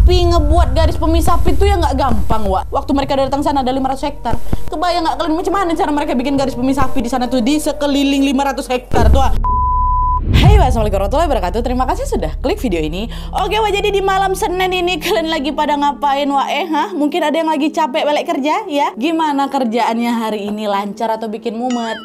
Tapi ngebuat garis pemisah api itu ya nggak gampang, Wak. Waktu mereka datang sana ada 500 hektar. Kebayang nggak kalian macam mana cara mereka bikin garis pemisah api di sana tuh di sekeliling 500 hektar tuh, Wak. Hai, assalamualaikum warahmatullahi wabarakatuh. Terima kasih sudah klik video ini. Oke, Wak, jadi di malam Senin ini kalian lagi pada ngapain, Wak? Mungkin ada yang lagi capek balik kerja ya? Gimana kerjaannya hari ini, lancar atau bikin mumet?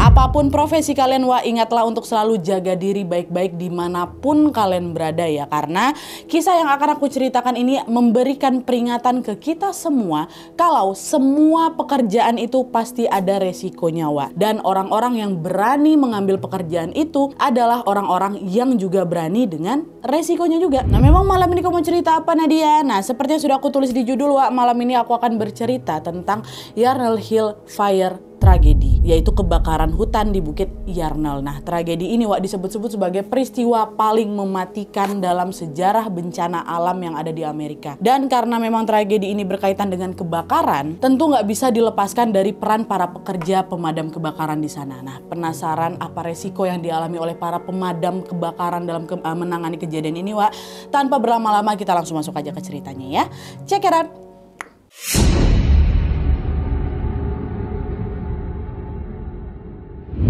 Apapun profesi kalian, Wak, ingatlah untuk selalu jaga diri baik-baik dimanapun kalian berada ya. Karena kisah yang akan aku ceritakan ini memberikan peringatan ke kita semua kalau semua pekerjaan itu pasti ada resikonya, Wak. Dan orang-orang yang berani mengambil pekerjaan itu adalah orang-orang yang juga berani dengan resikonya juga. Nah, memang malam ini kamu mau cerita apa, Nadia? Nah, seperti yang sudah aku tulis di judul, Wak, malam ini aku akan bercerita tentang Yarnell Hill Fire Tragedy, yaitu kebakaran hutan di Bukit Yarnell. Nah, tragedi ini, Wak, disebut-sebut sebagai peristiwa paling mematikan dalam sejarah bencana alam yang ada di Amerika. Dan karena memang tragedi ini berkaitan dengan kebakaran, tentu nggak bisa dilepaskan dari peran para pekerja pemadam kebakaran di sana. Nah, penasaran apa resiko yang dialami oleh para pemadam kebakaran dalam menangani kejadian ini, Wak? Tanpa berlama-lama kita langsung masuk aja ke ceritanya ya. Check it out.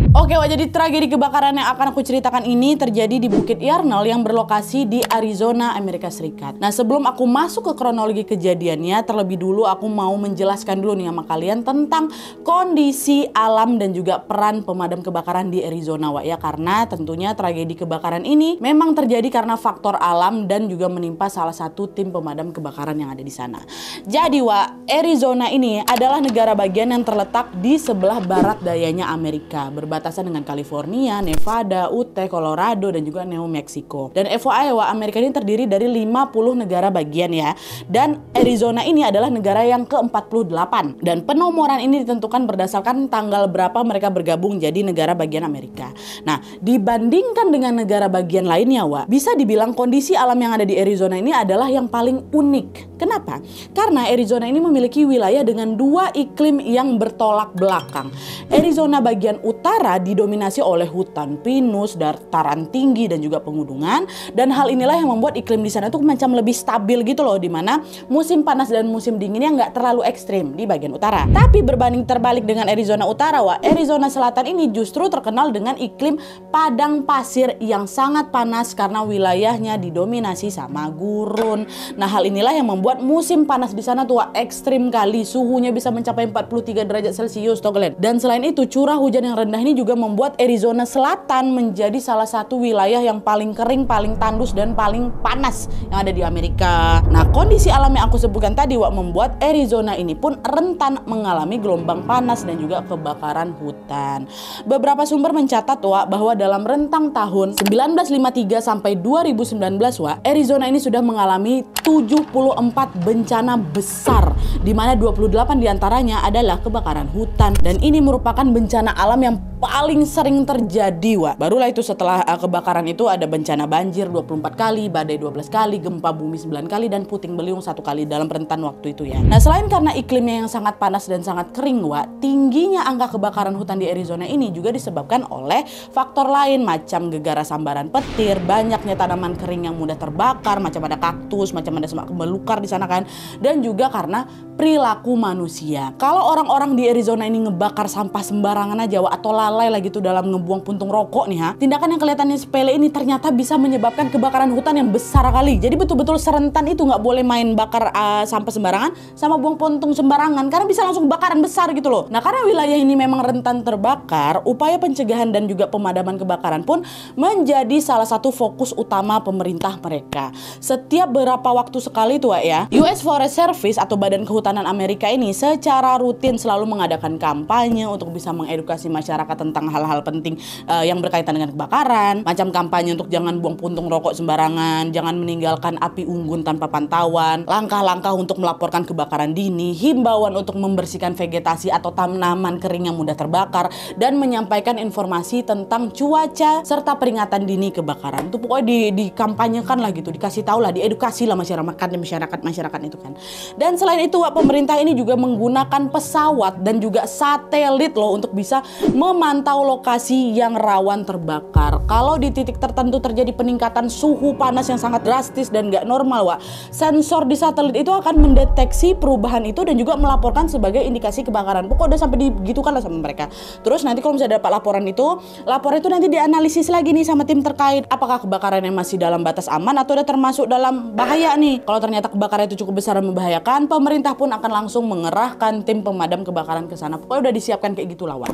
Oke, Wak, jadi tragedi kebakaran yang akan aku ceritakan ini terjadi di Bukit Yarnell yang berlokasi di Arizona, Amerika Serikat. Nah, sebelum aku masuk ke kronologi kejadiannya, terlebih dulu aku mau menjelaskan dulu nih sama kalian tentang kondisi alam dan juga peran pemadam kebakaran di Arizona, Wak, ya. Karena tentunya tragedi kebakaran ini memang terjadi karena faktor alam dan juga menimpa salah satu tim pemadam kebakaran yang ada di sana. Jadi, Wak, Arizona ini adalah negara bagian yang terletak di sebelah barat dayanya Amerika, berbatasan dengan California, Nevada, Utah, Colorado, dan juga New Mexico. Dan FYI, Wak, Amerika ini terdiri dari 50 negara bagian ya. Dan Arizona ini adalah negara yang ke-48. Dan penomoran ini ditentukan berdasarkan tanggal berapa mereka bergabung jadi negara bagian Amerika. Nah, dibandingkan dengan negara bagian lainnya, Wak, bisa dibilang kondisi alam yang ada di Arizona ini adalah yang paling unik. Kenapa? Karena Arizona ini memiliki wilayah dengan dua iklim yang bertolak belakang. Arizona bagian utara didominasi oleh hutan pinus, dataran tinggi, dan juga pegunungan. Dan hal inilah yang membuat iklim di sana tuh macam lebih stabil gitu loh, dimana musim panas dan musim dinginnya nggak terlalu ekstrim di bagian utara. Tapi berbanding terbalik dengan Arizona Utara, Wak, Arizona Selatan ini justru terkenal dengan iklim padang pasir yang sangat panas karena wilayahnya didominasi sama gurun. Nah, hal inilah yang membuat musim panas di sana tuh, Wak, ekstrim kali. Suhunya bisa mencapai 43 derajat Celcius tuh kalian. Dan selain itu, curah hujan yang rendah ini juga membuat Arizona Selatan menjadi salah satu wilayah yang paling kering, paling tandus, dan paling panas yang ada di Amerika. Nah, kondisi alam yang aku sebutkan tadi, Wak, membuat Arizona ini pun rentan mengalami gelombang panas dan juga kebakaran hutan. Beberapa sumber mencatat, Wak, bahwa dalam rentang tahun 1953 sampai 2019, Wak, Arizona ini sudah mengalami 74 bencana besar, di mana 28 diantaranya adalah kebakaran hutan. Dan ini merupakan bencana alam yang paling sering terjadi, Wak. Barulah itu setelah kebakaran itu ada bencana banjir 24 kali, badai 12 kali, gempa bumi 9 kali, dan puting beliung 1 kali dalam rentan waktu itu ya. Nah, selain karena iklimnya yang sangat panas dan sangat kering, Wak, tingginya angka kebakaran hutan di Arizona ini juga disebabkan oleh faktor lain macam gegara sambaran petir, banyaknya tanaman kering yang mudah terbakar, macam ada kaktus, macam ada semak belukar di sana kan, dan juga karena perilaku manusia. Kalau orang-orang di Arizona ini ngebakar sampah sembarangan aja, Wak, atau lalai lagi tuh dalam ngebuang puntung rokok nih, tindakan yang kelihatannya sepele ini ternyata bisa menyebabkan kebakaran hutan yang besar kali. Jadi betul-betul serentan itu, nggak boleh main bakar sampah sembarangan sama buang puntung sembarangan karena bisa langsung kebakaran besar gitu loh. Nah, karena wilayah ini memang rentan terbakar, upaya pencegahan dan juga pemadaman kebakaran pun menjadi salah satu fokus utama pemerintah mereka. Setiap beberapa waktu sekali tuh, Wak, ya, US Forest Service atau Badan Kehutanan Amerika ini secara rutin selalu mengadakan kampanye untuk bisa mengedukasi masyarakat tentang hal-hal penting yang berkaitan dengan kebakaran, macam kampanye untuk jangan buang puntung rokok sembarangan, jangan meninggalkan api unggun tanpa pantauan, langkah-langkah untuk melaporkan kebakaran dini, himbauan untuk membersihkan vegetasi atau tanaman kering yang mudah terbakar, dan menyampaikan informasi tentang cuaca serta peringatan dini kebakaran. Itu pokoknya dikampanyekan lah gitu, dikasih tahu lah, diedukasi lah masyarakat itu kan. Dan selain itu, Wak, pemerintah ini juga menggunakan pesawat dan juga satelit loh untuk bisa memantau memantau lokasi yang rawan terbakar. Kalau di titik tertentu terjadi peningkatan suhu panas yang sangat drastis dan nggak normal, Wak, sensor di satelit itu akan mendeteksi perubahan itu dan juga melaporkan sebagai indikasi kebakaran. Pokoknya udah sampai digitukan lah sama mereka. Terus nanti kalau misalnya dapat laporan itu nanti dianalisis lagi nih sama tim terkait. Apakah kebakaran yang masih dalam batas aman atau udah termasuk dalam bahaya nih. Kalau ternyata kebakaran itu cukup besar dan membahayakan, pemerintah pun akan langsung mengerahkan tim pemadam kebakaran ke sana. Pokoknya udah disiapkan kayak gitu lawan.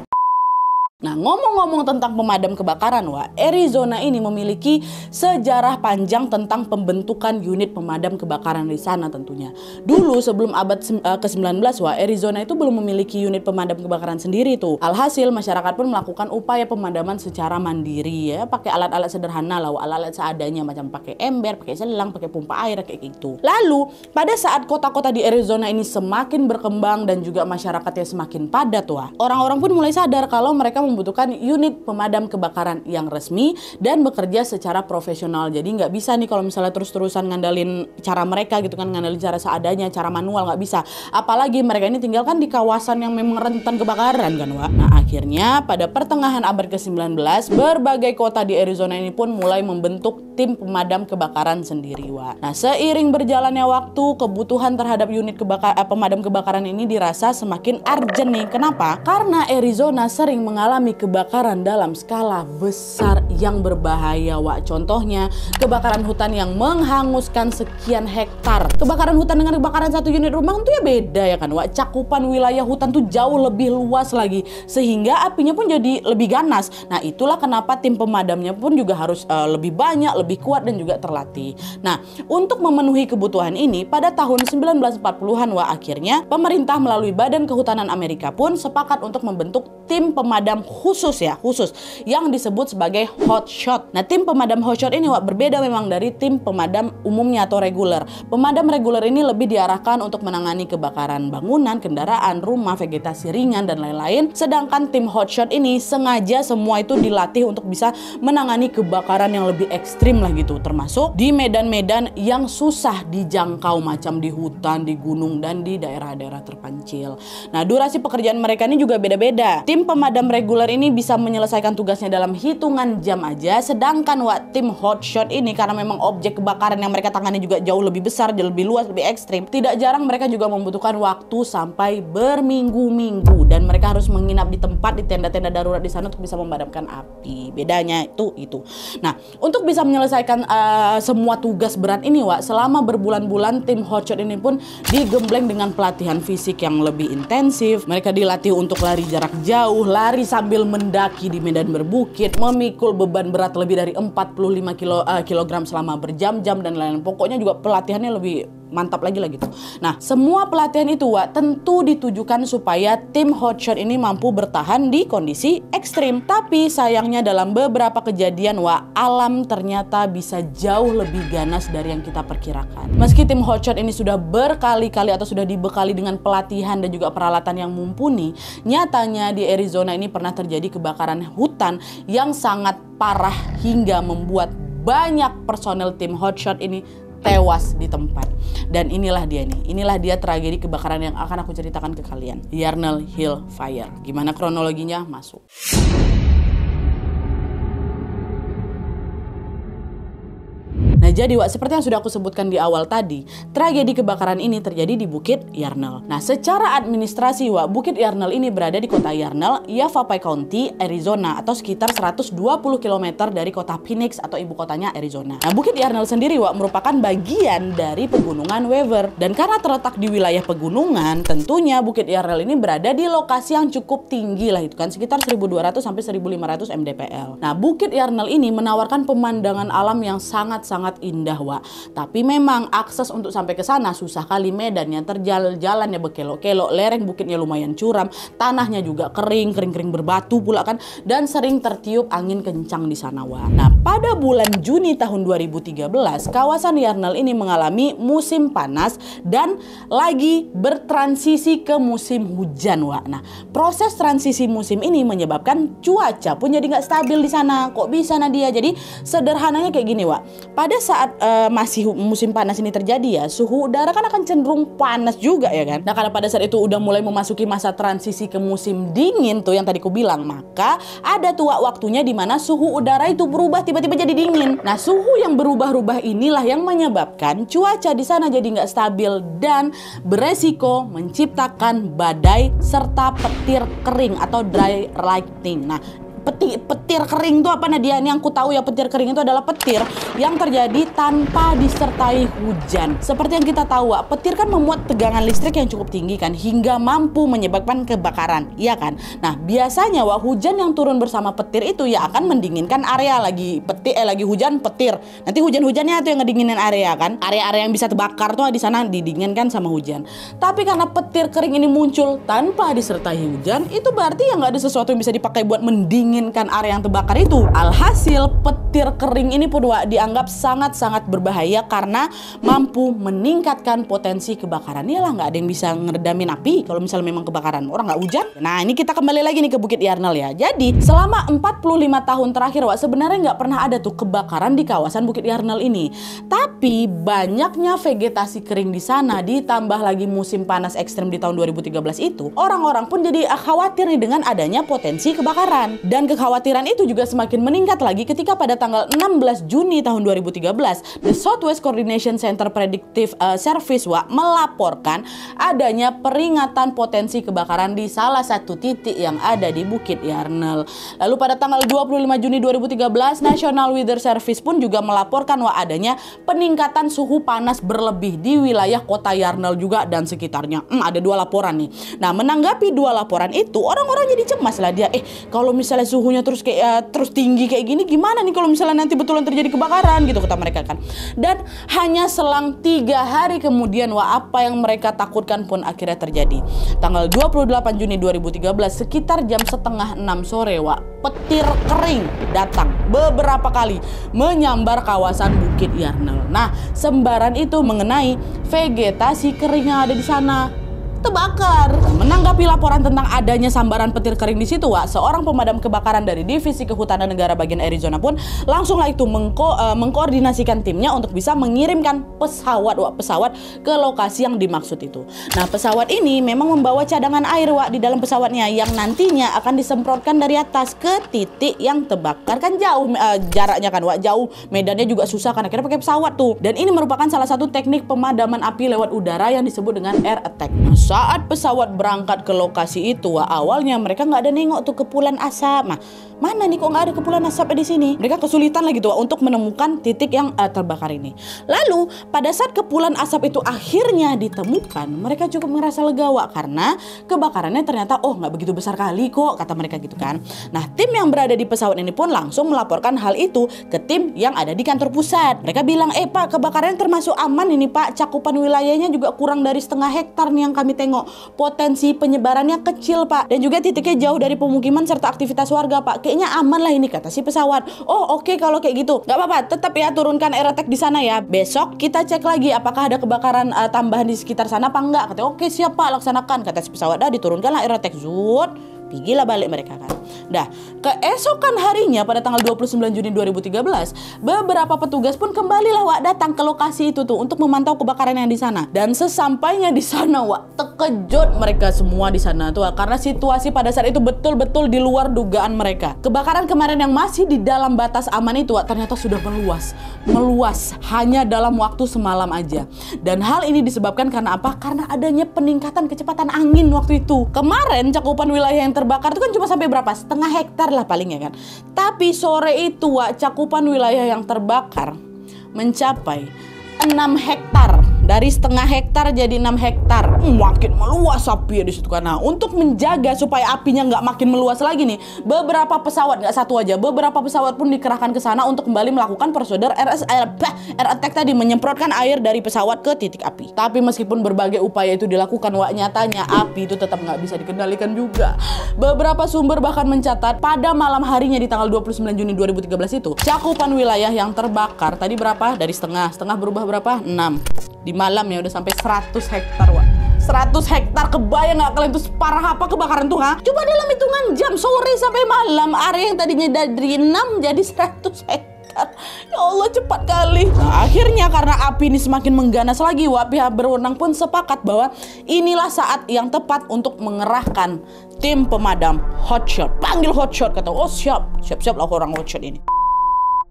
Nah, ngomong-ngomong tentang pemadam kebakaran, Wak, Arizona ini memiliki sejarah panjang tentang pembentukan unit pemadam kebakaran di sana tentunya. Dulu sebelum abad ke-19, Wak, Arizona itu belum memiliki unit pemadam kebakaran sendiri tuh. Alhasil masyarakat pun melakukan upaya pemadaman secara mandiri ya, pakai alat-alat sederhana lah, Wak, alat-alat seadanya macam pakai ember, pakai selang, pakai pompa air kayak gitu. Lalu, pada saat kota-kota di Arizona ini semakin berkembang dan juga masyarakatnya semakin padat, Wak, orang-orang pun mulai sadar kalau mereka membutuhkan unit pemadam kebakaran yang resmi dan bekerja secara profesional. Jadi nggak bisa nih kalau misalnya terus-terusan ngandalin cara mereka gitu kan, ngandalin cara seadanya, cara manual, nggak bisa. Apalagi mereka ini tinggal kan di kawasan yang memang rentan kebakaran kan, Wak. Nah, akhirnya pada pertengahan abad ke-19 berbagai kota di Arizona ini pun mulai membentuk tim pemadam kebakaran sendiri, Wak. Nah, seiring berjalannya waktu, kebutuhan terhadap unit pemadam kebakaran ini dirasa semakin urgent nih. Kenapa? Karena Arizona sering mengalami kebakaran dalam skala besar yang berbahaya, Wak. Contohnya kebakaran hutan yang menghanguskan sekian hektar. Kebakaran hutan dengan kebakaran satu unit rumah itu ya beda ya kan, Wak. Cakupan wilayah hutan tuh jauh lebih luas lagi sehingga apinya pun jadi lebih ganas. Nah, itulah kenapa tim pemadamnya pun juga harus lebih banyak, lebih kuat dan juga terlatih. Nah, untuk memenuhi kebutuhan ini pada tahun 1940-an, Wak, akhirnya pemerintah melalui Badan Kehutanan Amerika pun sepakat untuk membentuk tim pemadam khusus yang disebut sebagai hotshot. Nah, tim pemadam hotshot ini, Wak, berbeda memang dari tim pemadam umumnya atau reguler. Pemadam reguler ini lebih diarahkan untuk menangani kebakaran bangunan, kendaraan, rumah, vegetasi ringan dan lain-lain. Sedangkan tim hotshot ini sengaja semua itu dilatih untuk bisa menangani kebakaran yang lebih ekstrim lah gitu, termasuk di medan-medan yang susah dijangkau macam di hutan, di gunung dan di daerah-daerah terpencil. Nah, durasi pekerjaan mereka ini juga beda-beda. Tim pemadam reguler ini bisa menyelesaikan tugasnya dalam hitungan jam aja, sedangkan tim hotshot ini karena memang objek kebakaran yang mereka tangani juga jauh lebih besar, jauh lebih luas, lebih ekstrim. Tidak jarang mereka juga membutuhkan waktu sampai berminggu-minggu dan mereka harus menginap di tempat, di tenda-tenda darurat di sana untuk bisa memadamkan api. Bedanya itu. Nah, untuk bisa menyelesaikan semua tugas berat ini, Wak, selama berbulan-bulan tim hotshot ini pun digembleng dengan pelatihan fisik yang lebih intensif. Mereka dilatih untuk lari jarak jauh, lari sambil mendaki di medan berbukit, memikul beban berat lebih dari 45 kilogram selama berjam-jam dan lain-lain. Pokoknya juga pelatihannya lebih mantap lagi lah gitu. Nah, semua pelatihan itu, Wak, tentu ditujukan supaya tim hotshot ini mampu bertahan di kondisi ekstrim. Tapi sayangnya dalam beberapa kejadian, Wak, alam ternyata bisa jauh lebih ganas dari yang kita perkirakan. Meski tim hotshot ini sudah berkali-kali atau sudah dibekali dengan pelatihan dan juga peralatan yang mumpuni, nyatanya di Arizona ini pernah terjadi kebakaran hutan yang sangat parah hingga membuat banyak personel tim hotshot ini tewas di tempat. Dan inilah dia tragedi kebakaran yang akan aku ceritakan ke kalian. Yarnell Hill Fire. Gimana kronologinya? Masuk. Nah, jadi, Wak, seperti yang sudah aku sebutkan di awal tadi, tragedi kebakaran ini terjadi di Bukit Yarnell. Nah, secara administrasi, Wak, Bukit Yarnell ini berada di kota Yarnell, Yavapai County, Arizona, atau sekitar 120 km dari kota Phoenix atau ibu kotanya Arizona. Nah, Bukit Yarnell sendiri, Wak, merupakan bagian dari pegunungan Weaver. Dan karena terletak di wilayah pegunungan, tentunya Bukit Yarnell ini berada di lokasi yang cukup tinggi lah, itu kan sekitar 1200 sampai 1500 mdpl. Nah, Bukit Yarnell ini menawarkan pemandangan alam yang sangat-sangat indah, Wak. Tapi memang akses untuk sampai ke sana susah kali, medannya terjal, jalannya berkelok-kelok, lereng bukitnya lumayan curam, tanahnya juga kering berbatu pula kan, dan sering tertiup angin kencang di sana, Wak. Nah, pada bulan Juni tahun 2013, kawasan Yarnell ini mengalami musim panas dan lagi bertransisi ke musim hujan, Wak. Nah, proses transisi musim ini menyebabkan cuaca pun jadi nggak stabil di sana. Kok bisa, Nadia? Jadi sederhananya kayak gini, Wak. Pada saat saat masih musim panas ini terjadi ya, suhu udara kan akan cenderung panas juga ya kan. Nah karena pada saat itu udah mulai memasuki masa transisi ke musim dingin tuh yang tadi ku bilang, maka ada tuh waktunya dimana suhu udara itu berubah tiba-tiba jadi dingin. Nah suhu yang berubah-ubah inilah yang menyebabkan cuaca di sana jadi nggak stabil dan beresiko menciptakan badai serta petir kering atau dry lightning. Nah petir kering itu apa Nadia? Ini yang ku tahu ya, petir kering itu adalah petir yang terjadi tanpa disertai hujan. Seperti yang kita tahu, petir kan memuat tegangan listrik yang cukup tinggi kan, hingga mampu menyebabkan kebakaran, iya kan? Nah biasanya hujan yang turun bersama petir itu ya akan mendinginkan area. Lagi hujan petir, nanti hujan-hujannya itu yang ngedinginin area kan. Area-area yang bisa terbakar tuh di sana didinginkan sama hujan. Tapi karena petir kering ini muncul tanpa disertai hujan, itu berarti ya nggak ada sesuatu yang bisa dipakai buat mendingin area yang terbakar itu. Alhasil petir kering ini pun dianggap sangat-sangat berbahaya karena mampu meningkatkan potensi kebakaran. Iyalah nggak ada yang bisa ngeredamin api kalau misalnya memang kebakaran. Orang nggak hujan. Nah ini kita kembali lagi nih ke Bukit Yarnell ya. Jadi selama 45 tahun terakhir sebenarnya nggak pernah ada tuh kebakaran di kawasan Bukit Yarnell ini. Tapi banyaknya vegetasi kering di sana ditambah lagi musim panas ekstrem di tahun 2013 itu, orang-orang pun jadi khawatir nih dengan adanya potensi kebakaran. Dan kekhawatiran itu juga semakin meningkat lagi ketika pada tanggal 16 Juni tahun 2013 The Southwest Coordination Center Predictive Service melaporkan adanya peringatan potensi kebakaran di salah satu titik yang ada di Bukit Yarnell. Lalu pada tanggal 25 Juni 2013 National Weather Service pun juga melaporkan adanya peningkatan suhu panas berlebih di wilayah kota Yarnell juga dan sekitarnya. Ada 2 laporan nih. Nah menanggapi 2 laporan itu, orang-orang jadi cemas lah dia. Kalau misalnya suhunya terus tinggi kayak gini, gimana nih kalau misalnya nanti betulan terjadi kebakaran gitu, kata mereka kan. Dan hanya selang 3 hari kemudian apa yang mereka takutkan pun akhirnya terjadi. Tanggal 28 Juni 2013 sekitar jam setengah 6 sore petir kering datang beberapa kali menyambar kawasan Bukit Yarnell. Nah sembaran itu mengenai vegetasi kering yang ada di sana terbakar. Menanggapi laporan tentang adanya sambaran petir kering di situ, seorang pemadam kebakaran dari Divisi Kehutanan Negara bagian Arizona pun langsung itu mengkoordinasikan timnya untuk bisa mengirimkan pesawat ke lokasi yang dimaksud itu. Nah, pesawat ini memang membawa cadangan air di dalam pesawatnya yang nantinya akan disemprotkan dari atas ke titik yang terbakar. Kan jauh jaraknya kan, jauh, medannya juga susah kan, akhirnya pakai pesawat tuh. Dan ini merupakan salah satu teknik pemadaman api lewat udara yang disebut dengan air attack. Saat pesawat berangkat ke lokasi itu, awalnya mereka nggak ada nengok tuh kepulan asap. Mana nih kok nggak ada kepulan asap di sini? Mereka kesulitan lagi tuh untuk menemukan titik yang terbakar ini. Lalu pada saat kepulan asap itu akhirnya ditemukan, mereka cukup merasa lega karena kebakarannya ternyata nggak begitu besar kali kok, kata mereka gitu kan. Nah tim yang berada di pesawat ini pun langsung melaporkan hal itu ke tim yang ada di kantor pusat. Mereka bilang, Pak, kebakarannya termasuk aman ini Pak, cakupan wilayahnya juga kurang dari 0,5 hektar nih yang kami tengok, potensi penyebarannya kecil Pak, dan juga titiknya jauh dari pemukiman serta aktivitas warga Pak, kayaknya aman lah ini, kata si pesawat. Oke, kalau kayak gitu nggak apa-apa, tetap ya turunkan air attack di sana ya, besok kita cek lagi apakah ada kebakaran tambahan di sekitar sana apa enggak. Katanya oke siap Pak, laksanakan, kata si pesawat. Diturunkanlah air attack, pergilah balik mereka kan. Keesokan harinya pada tanggal 29 Juni 2013 beberapa petugas pun kembalilah datang ke lokasi itu tuh untuk memantau kebakaran yang di sana. Dan sesampainya di sana terkejut mereka semua di sana tuh karena situasi pada saat itu betul-betul di luar dugaan mereka. Kebakaran kemarin yang masih di dalam batas aman itu ternyata sudah meluas hanya dalam waktu semalam aja. Dan hal ini disebabkan karena apa? Karena adanya peningkatan kecepatan angin waktu itu. Kemarin cakupan wilayah yang terbakar itu kan cuma sampai berapa? 0,5 hektar lah paling ya kan. Tapi sore itu cakupan wilayah yang terbakar mencapai 6 hektar. Dari 0,5 hektar jadi 6 hektar. Makin meluas api ya di situ kan. Nah, untuk menjaga supaya apinya nggak makin meluas lagi nih, beberapa pesawat, nggak satu aja, beberapa pesawat pun dikerahkan ke sana untuk kembali melakukan prosedur air attack tadi, menyemprotkan air dari pesawat ke titik api. Tapi meskipun berbagai upaya itu dilakukan, nyatanya api itu tetap nggak bisa dikendalikan juga. Beberapa sumber bahkan mencatat pada malam harinya di tanggal 29 Juni 2013 itu, cakupan wilayah yang terbakar tadi berapa? Dari setengah berubah berapa? 6. Di malam ya udah sampai 100 hektar 100 hektar, kebayang nggak kalian tuh separah apa kebakaran tuh Coba dalam hitungan jam, sore sampai malam, area yang tadinya dari 6 jadi 100 hektar. hektar. Ya Allah, cepat kali. Nah, akhirnya karena api ini semakin mengganas lagi, pihak berwenang pun sepakat bahwa inilah saat yang tepat untuk mengerahkan tim pemadam hotshot. Panggil hotshot, kata, oh siap lah orang hotshot ini.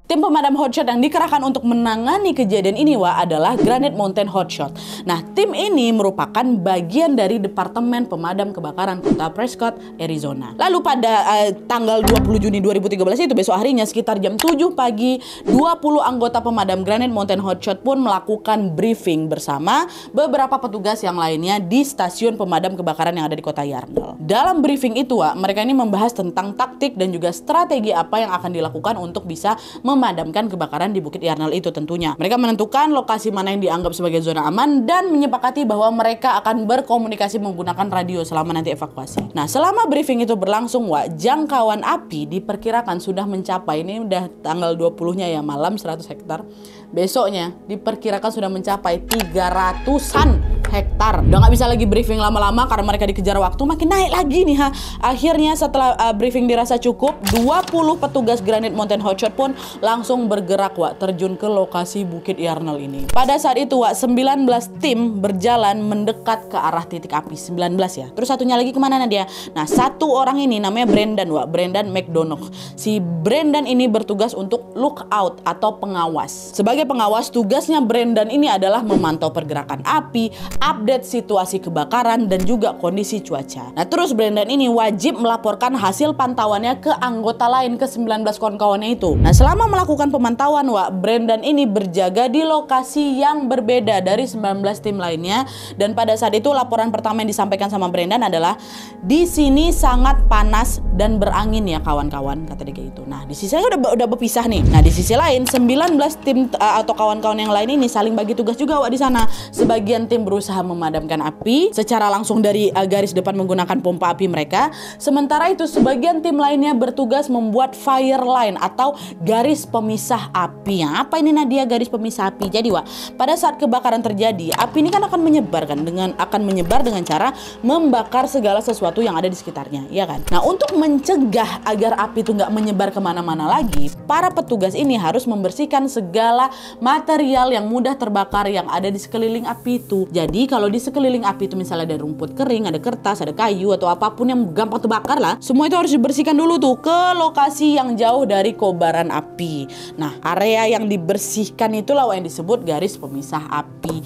Tim pemadam hotshot yang dikerahkan untuk menangani kejadian ini adalah Granite Mountain Hotshot. Nah, tim ini merupakan bagian dari Departemen Pemadam Kebakaran Kota Prescott, Arizona. Lalu pada tanggal 20 Juni 2013 itu, besok harinya sekitar jam 7 pagi, 20 anggota pemadam Granite Mountain Hotshot pun melakukan briefing bersama beberapa petugas yang lainnya di stasiun pemadam kebakaran yang ada di kota Yarnell. Dalam briefing itu, mereka ini membahas tentang taktik dan juga strategi apa yang akan dilakukan untuk bisa memadamkan kebakaran di Bukit Yarnell itu tentunya. Mereka menentukan lokasi mana yang dianggap sebagai zona aman dan menyepakati bahwa mereka akan berkomunikasi menggunakan radio selama nanti evakuasi. Nah, selama briefing itu berlangsung, jangkauan api diperkirakan sudah mencapai, ini udah tanggal 20-nya ya, malam 100 hektar. Besoknya diperkirakan sudah mencapai 300-an hektar. Udah nggak bisa lagi briefing lama-lama karena mereka dikejar waktu, makin naik lagi nih. Akhirnya setelah briefing dirasa cukup, 20 petugas Granite Mountain Hotshot pun langsung bergerak terjun ke lokasi Bukit Yarnell ini. Pada saat itu 19 tim berjalan mendekat ke arah titik api. 19 ya. Terus satunya lagi kemana Nadia? Nah, satu orang ini namanya Brendan McDonough. Si Brendan ini bertugas untuk lookout atau pengawas. Sebagai pengawas, tugasnya Brendan ini adalah memantau pergerakan api, update situasi kebakaran, dan juga kondisi cuaca. Nah, terus Brendan ini wajib melaporkan hasil pantauannya ke anggota lain, ke 19 kawan-kawannya itu. Nah, selama melakukan pemantauan, Brendan ini berjaga di lokasi yang berbeda dari 19 tim lainnya. Dan pada saat itu laporan pertama yang disampaikan sama Brendan adalah, di sini sangat panas dan berangin ya kawan-kawan, kata dia gitu. Nah, di sisi lain udah berpisah nih. Nah, di sisi lain 19 tim atau kawan-kawan yang lain ini saling bagi tugas juga di sana. Sebagian tim berusaha memadamkan api secara langsung dari garis depan menggunakan pompa api mereka. Sementara itu sebagian tim lainnya bertugas membuat fire line atau garis pemisah api. Apa ini Nadia, garis pemisah api? Jadi pada saat kebakaran terjadi, api ini kan akan menyebar dengan cara membakar segala sesuatu yang ada di sekitarnya, ya kan? Nah, untuk mencegah agar api itu nggak menyebar kemana-mana lagi, para petugas ini harus membersihkan segala material yang mudah terbakar yang ada di sekeliling api itu. Jadi kalau di sekeliling api itu misalnya ada rumput kering, ada kertas, ada kayu atau apapun yang gampang terbakar lah, semua itu harus dibersihkan dulu tuh ke lokasi yang jauh dari kobaran api. Nah, area yang dibersihkan itulah yang disebut garis pemisah api.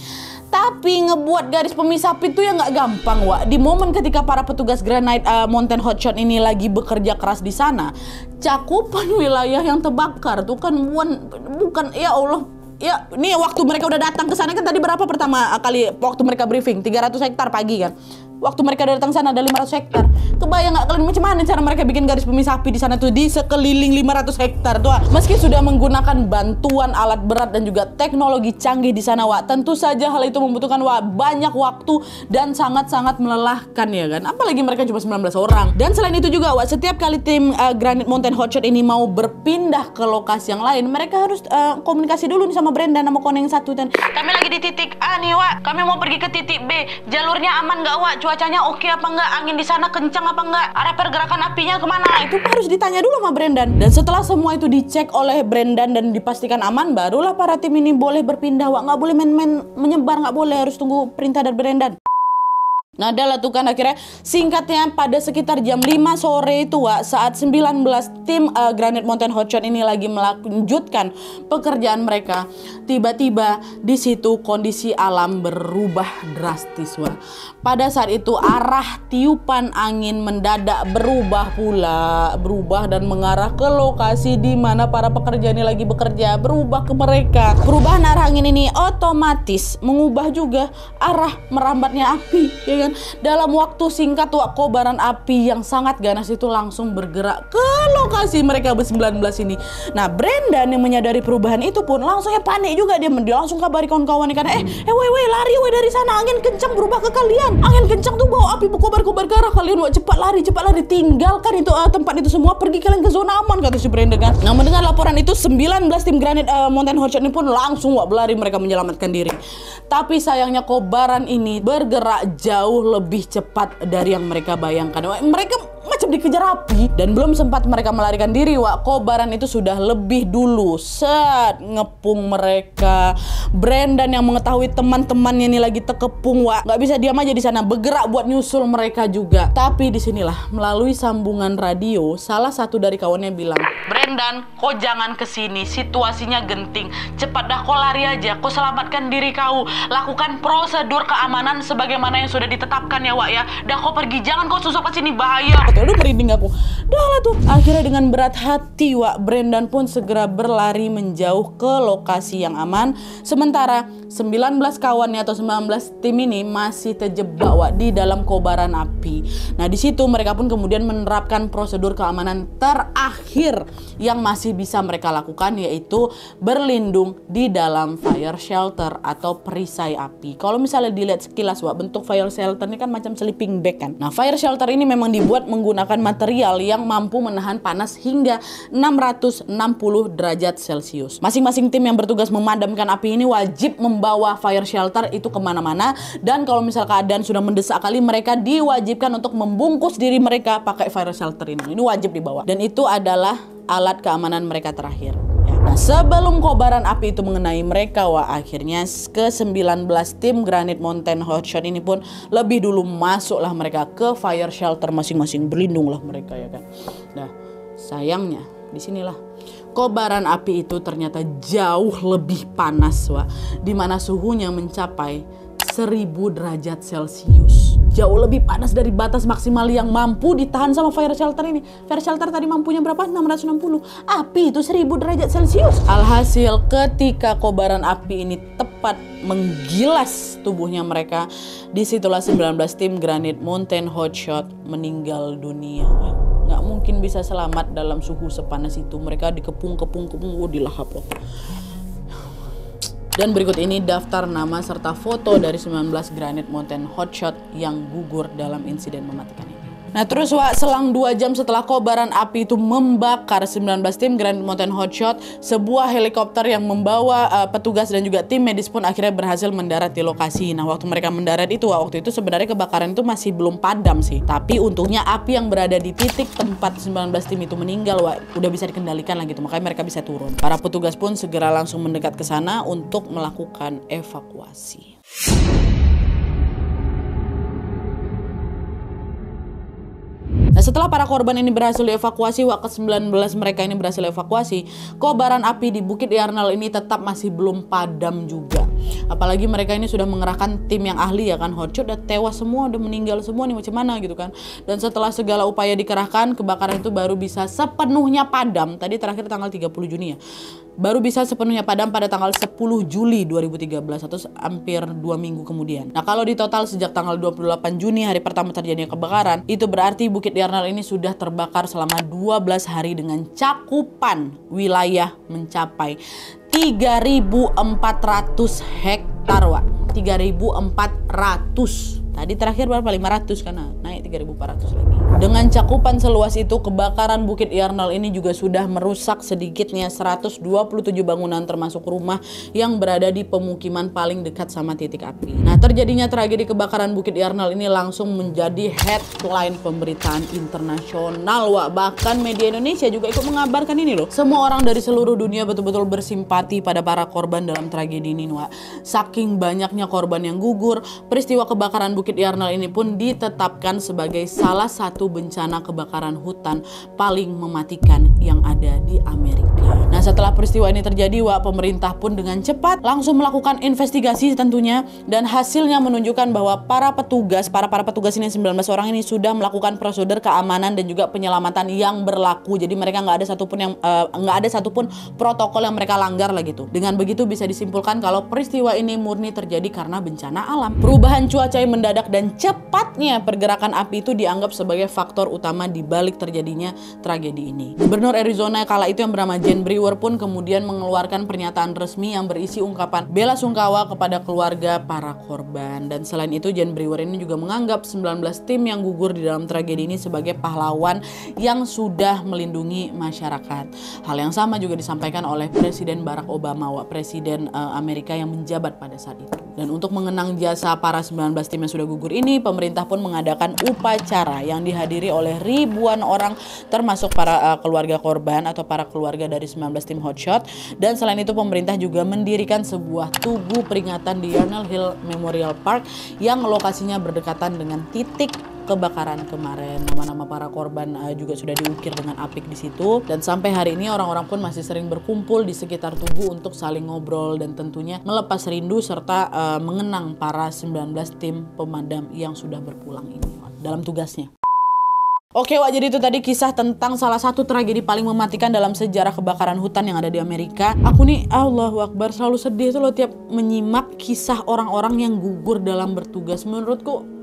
Tapi ngebuat garis pemisah api itu ya nggak gampang, Di momen ketika para petugas Granite Mountain Hotshot ini lagi bekerja keras di sana, cakupan wilayah yang terbakar tuh kan bukan ya Allah. Ya, ini waktu mereka udah datang ke sana kan tadi berapa pertama kali waktu mereka briefing? 300 hektar pagi kan. Waktu mereka datang sana ada 500 hektar. Kebayang nggak kalian macam mana cara mereka bikin garis pemisah api di sana tuh di sekeliling 500 hektar tuh. Meski sudah menggunakan bantuan alat berat dan juga teknologi canggih di sana, tentu saja hal itu membutuhkan banyak waktu dan sangat-sangat melelahkan ya kan. Apalagi mereka cuma 19 orang. Dan selain itu juga setiap kali tim Granite Mountain Hotshot ini mau berpindah ke lokasi yang lain, mereka harus komunikasi dulu nih sama Brendan, sama koneng satu dan kami lagi di titik A nih kami mau pergi ke titik B, jalurnya aman nggak cuacanya oke apa enggak, angin di sana kencang apa enggak, arah pergerakan apinya kemana, itu harus ditanya dulu sama Brendan. Dan setelah semua itu dicek oleh Brendan dan dipastikan aman, barulah para tim ini boleh berpindah, nggak boleh main-main menyebar, nggak boleh, harus tunggu perintah dari Brendan. Nah, adalah tuh kan akhirnya singkatnya pada sekitar jam 5 sore itu saat 19 tim Granite Mountain Hotshot ini lagi melanjutkan pekerjaan mereka, tiba-tiba di situ kondisi alam berubah drastis Pada saat itu arah tiupan angin mendadak berubah dan mengarah ke lokasi di mana para pekerja ini lagi bekerja, berubah ke mereka. Perubahan arah angin ini otomatis mengubah juga arah merambatnya api, ya kan? Dalam waktu singkat kobaran api yang sangat ganas itu langsung bergerak ke lokasi mereka ber-19 ini. Nah, Brendan yang menyadari perubahan itu pun langsungnya panik juga, dia langsung kabari kawan-kawannya karena lari dari sana, angin kencang berubah ke kalian, angin kencang tuh bawa api berkobar-kobar ke arah kalian, cepat lari, tinggalkan itu tempat itu semua, pergi kalian ke zona aman, kata si Brendan kan. Nah, mendengar laporan itu 19 tim Granite Mountain Hotshot ini pun langsung berlari mereka menyelamatkan diri. Tapi sayangnya kobaran ini bergerak jauh lebih cepat dari yang mereka bayangkan. Mereka macam Wajib dikejar api. Dan belum sempat mereka melarikan diri, Wak, kobaran itu sudah lebih dulu ngepung mereka. Brendan yang mengetahui teman-temannya ini lagi terkepung, Wak, nggak bisa diam aja di sana, bergerak buat nyusul mereka juga. Tapi disinilah melalui sambungan radio salah satu dari kawannya bilang, "Brendan, kau jangan kesini, situasinya genting. Cepat dah kau lari aja, kau selamatkan diri kau. Lakukan prosedur keamanan sebagaimana yang sudah ditetapkan ya, Wak, ya. Dah kau pergi, jangan kau susuk ke sini, bahaya." Betul, merinding aku. Dah lah tuh. Akhirnya dengan berat hati, Wak, Brendan pun segera berlari menjauh ke lokasi yang aman. Sementara 19 kawannya atau 19 tim ini masih terjebak, Wak, di dalam kobaran api. Nah, di situ mereka pun kemudian menerapkan prosedur keamanan terakhir yang masih bisa mereka lakukan, yaitu berlindung di dalam fire shelter atau perisai api. Kalau misalnya dilihat sekilas, Wak, bentuk fire shelter ini kan macam sleeping bag kan. Nah, fire shelter ini memang dibuat menggunakan material yang mampu menahan panas hingga 660 derajat Celcius. Masing-masing tim yang bertugas memadamkan api ini wajib membawa fire shelter itu kemana-mana, dan kalau misal keadaan sudah mendesak kali, mereka diwajibkan untuk membungkus diri mereka pakai fire shelter ini. Ini wajib dibawa, dan itu adalah alat keamanan mereka terakhir. Nah, sebelum kobaran api itu mengenai mereka, Wah, akhirnya ke-19 tim Granite Mountain Hotshot ini pun lebih dulu masuklah mereka ke fire shelter masing-masing, berlindunglah mereka, ya kan. Nah, sayangnya disinilah kobaran api itu ternyata jauh lebih panas, Wah, dimana suhunya mencapai 1000 derajat Celcius. Jauh lebih panas dari batas maksimal yang mampu ditahan sama fire shelter ini. Fire shelter tadi mampunya berapa? 660. Api itu 1000 derajat Celcius. Alhasil ketika kobaran api ini tepat menggilas tubuhnya mereka, disitulah 19 tim Granite Mountain Hotshot meninggal dunia. Nggak mungkin bisa selamat dalam suhu sepanas itu. Mereka dikepung-kepung, dilahap. Dan berikut ini daftar nama serta foto dari 19 Granite Mountain Hotshot yang gugur dalam insiden mematikan ini. Nah terus, Wak, selang 2 jam setelah kobaran api itu membakar 19 tim Granite Mountain Hotshot, sebuah helikopter yang membawa petugas dan juga tim medis pun akhirnya berhasil mendarat di lokasi. Nah waktu mereka mendarat itu, Wak, waktu itu sebenarnya kebakaran itu masih belum padam sih. Tapi untungnya api yang berada di titik tempat 19 tim itu meninggal, Wak, udah bisa dikendalikan lah gitu. Makanya mereka bisa turun. Para petugas pun segera langsung mendekat ke sana untuk melakukan evakuasi. Nah, setelah para korban ini berhasil dievakuasi, Wak, ke-19 mereka ini berhasil evakuasi, kobaran api di Bukit Yarnall ini tetap masih belum padam juga. Apalagi mereka ini sudah mengerahkan tim yang ahli, ya kan. Hotshot udah tewas semua, udah meninggal semua nih, macam mana gitu kan. Dan setelah segala upaya dikerahkan, kebakaran itu baru bisa sepenuhnya padam. Tadi terakhir tanggal 30 Juni ya. Baru bisa sepenuhnya padam pada tanggal 10 Juli 2013 atau hampir 2 minggu kemudian. Nah, kalau di total sejak tanggal 28 Juni hari pertama terjadinya kebakaran, itu berarti Bukit Yarnall ini sudah terbakar selama 12 hari dengan cakupan wilayah mencapai 3.400 hektar, Wak. 3.400. Tadi terakhir berapa? 500 karena naik 3.400 lagi. Dengan cakupan seluas itu, kebakaran Bukit Yarnall ini juga sudah merusak sedikitnya 127 bangunan termasuk rumah yang berada di pemukiman paling dekat sama titik api. Nah, terjadinya tragedi kebakaran Bukit Yarnall ini langsung menjadi headline pemberitaan internasional, Wak. Bahkan media Indonesia juga ikut mengabarkan ini loh. Semua orang dari seluruh dunia betul-betul bersimpati pada para korban dalam tragedi ini, Wak. Saking banyaknya korban yang gugur, peristiwa kebakaran Bukit Yarnall ini pun ditetapkan sebagai salah satu bencana kebakaran hutan paling mematikan yang ada di Amerika. Nah, setelah peristiwa ini terjadi, Wak, pemerintah pun dengan cepat langsung melakukan investigasi tentunya, dan hasilnya menunjukkan bahwa para petugas ini 19 orang ini sudah melakukan prosedur keamanan dan juga penyelamatan yang berlaku. Jadi mereka nggak ada satupun protokol yang mereka langgar lah gitu. Dengan begitu bisa disimpulkan kalau peristiwa ini murni terjadi karena bencana alam. Perubahan cuaca yang mendadak dan cepatnya pergerakan api itu dianggap sebagai faktor utama di balik terjadinya tragedi ini. Gubernur Gubernur Arizona kala itu yang bernama Jan Brewer pun kemudian mengeluarkan pernyataan resmi yang berisi ungkapan bela sungkawa kepada keluarga para korban. Dan selain itu Jan Brewer ini juga menganggap 19 tim yang gugur di dalam tragedi ini sebagai pahlawan yang sudah melindungi masyarakat. Hal yang sama juga disampaikan oleh Presiden Barack Obama, Presiden Amerika yang menjabat pada saat itu. Dan untuk mengenang jasa para 19 tim yang sudah gugur ini, pemerintah pun mengadakan upacara yang dihadiri oleh ribuan orang termasuk para keluarga korban atau para keluarga dari 19 tim hotshot. Dan selain itu pemerintah juga mendirikan sebuah tugu peringatan di Yarnell Hill Memorial Park yang lokasinya berdekatan dengan titik kebakaran kemarin. Nama-nama para korban juga sudah diukir dengan apik di situ. Dan sampai hari ini orang-orang pun masih sering berkumpul di sekitar tugu untuk saling ngobrol dan tentunya melepas rindu serta mengenang para 19 tim pemadam yang sudah berpulang ini dalam tugasnya. Oke Wak, jadi itu tadi kisah tentang salah satu tragedi paling mematikan dalam sejarah kebakaran hutan yang ada di Amerika. Aku nih, Allahu Akbar, selalu sedih tuh loh tiap menyimak kisah orang-orang yang gugur dalam bertugas. Menurutku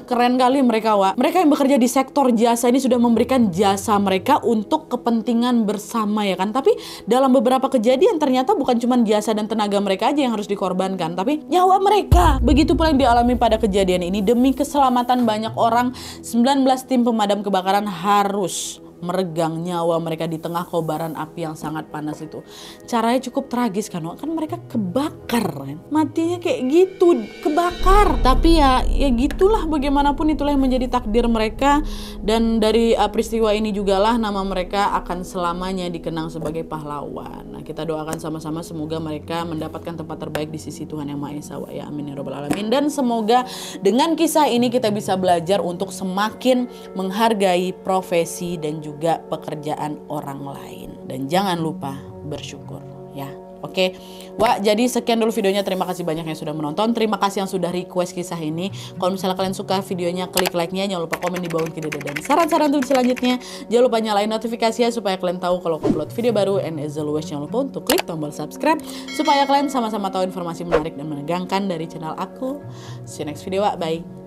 keren kali mereka, Wak. Mereka yang bekerja di sektor jasa ini sudah memberikan jasa mereka untuk kepentingan bersama, ya kan. Tapi dalam beberapa kejadian ternyata bukan cuma jasa dan tenaga mereka aja yang harus dikorbankan, tapi nyawa mereka. Begitu pula yang dialami pada kejadian ini. Demi keselamatan banyak orang, 19 tim pemadam kebakaran harus meregang nyawa mereka di tengah kobaran api yang sangat panas itu. Caranya cukup tragis kan mereka kebakar kan? Matinya kayak gitu, kebakar. Tapi ya gitulah, bagaimanapun itulah yang menjadi takdir mereka. Dan dari peristiwa ini jugalah nama mereka akan selamanya dikenang sebagai pahlawan. Nah, kita doakan sama-sama semoga mereka mendapatkan tempat terbaik di sisi Tuhan Yang Maha Esa, ya amin ya rabbal alamin. Dan semoga dengan kisah ini kita bisa belajar untuk semakin menghargai profesi dan juga pekerjaan orang lain. Dan jangan lupa bersyukur, ya. Oke, Wak, jadi sekian dulu videonya. Terima kasih banyak yang sudah menonton. Terima kasih yang sudah request kisah ini. Kalau misalnya kalian suka videonya, klik like-nya. Jangan lupa komen di bawah video dan saran-saran untuk selanjutnya. Jangan lupa nyalain notifikasinya supaya kalian tahu kalau aku upload video baru. And as always, jangan lupa untuk klik tombol subscribe supaya kalian sama-sama tahu informasi menarik dan menegangkan dari channel aku. See you next video, Wak. Bye.